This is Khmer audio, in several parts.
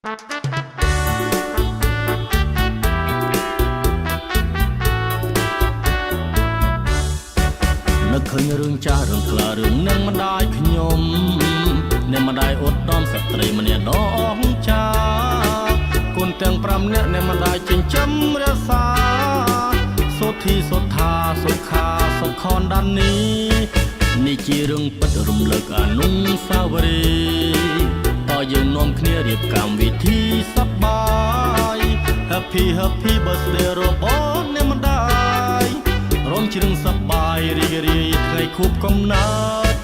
នឹកឃើញរឿងចាស់រឿងក្លារឿងនឹងមិនដាច់ខ្ញុំនឹងមិនដាច់អត់ដំស្ត្រីម្នាក់ដ៏អស្ចារ្យគុណទាំង5នាក់នឹងមិនដាច់ចិញ្ចឹមរក្សាសុទ្ធីសុថាសុខាសុខនដានីនេះជារឿងពិតរំលឹកអនុស្សាវរីយ៍តើយើងនាំគ្នារៀបកម្មវិធីសប្បាយ Happy Happy Birthday របស់អ្នកម្ដាយរំជ្រឹងសប្បាយរីករាយថ្ងៃខួបកំណើត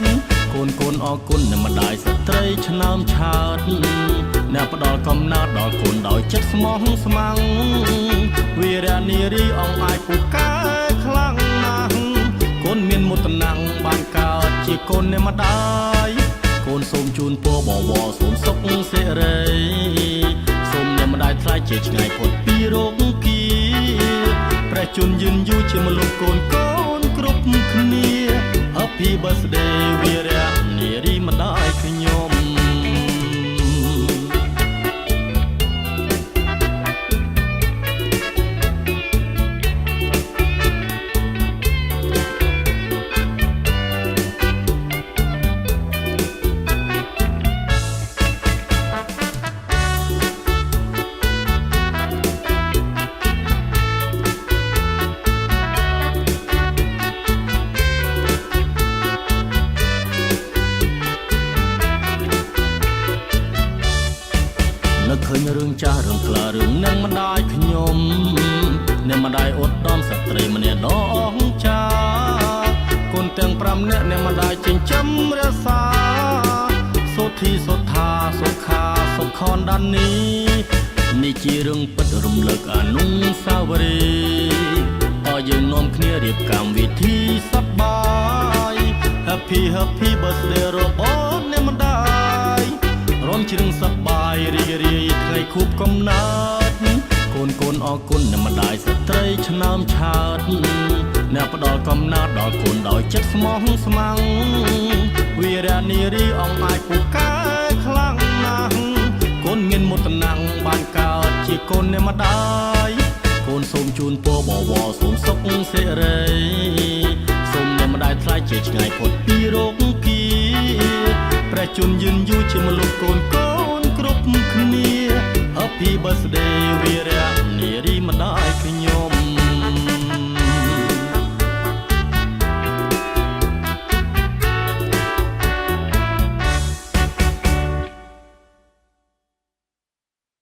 កូនអរគុណអ្នកម្ដាយស្ត្រីឆ្នើមឆើតអ្នកផ្ដល់កំណើតដល់កូនដោយចិត្តស្មោះស្ម័គ្រវីរនារីអង្អាចពូកែខ្លាំងណាស់កូនមានមុតណាំងបានកើតជាកូនអ្នកម្ដាយកូនសូមជូនពរបវរសូមសុខសេរីសូមអ្នកម្ដាយថ្លៃជាឆ្ងាយផុតពីរោគគាព្រះជន្មយឺនយូរជាមនុស្សកូនគ្រប់គ្នា Happy Birthday វីរនារីម្ដាយខ្ញុំ នឹកឃើញរឿងចាស់រឿងក្លារឿងនឹងមិនដាច់ខ្ញុំអ្នកម្ដាយអត់ដំស្ត្រីម្នាក់ដ៏អស្ចារ្យគុណទាំង5នាក់អ្នកម្ដាយចិញ្ចឹមរក្សាសុទ្ធីសុថាសុខាសុខនដានីនេះជារឿងពិតរំលឹកអនុស្សាវរីយ៍តើយើងនាំគ្នារៀបកម្មវិធីសប្បាយ Happy Happy Birthday របស់អ្នកម្ដាយរំជ្រឹងសប្បាយរីករាយថ្ងៃខួបកំណើតកូនអរគុណអ្នកម្ដាយស្ត្រីឆ្នើមឆើតអ្នកផ្ដល់កំណើតដល់កូនដោយចិត្តស្មោះស្ម័គ្រវីរនារីអង្អាចពូកែខ្លាំងណាស់កូនមានមុតណាំងបានកើតជាកូនអ្នកម្ដាយកូនសូមជូនពរបវរសូមសុខសេរីសូមអ្នកម្ដាយថ្លៃជាឆ្ងាយផុតពីរោគគាព្រះជន្មយឺនយូរជាមនុស្សកូនគ្រប់គ្នា Happy Birthday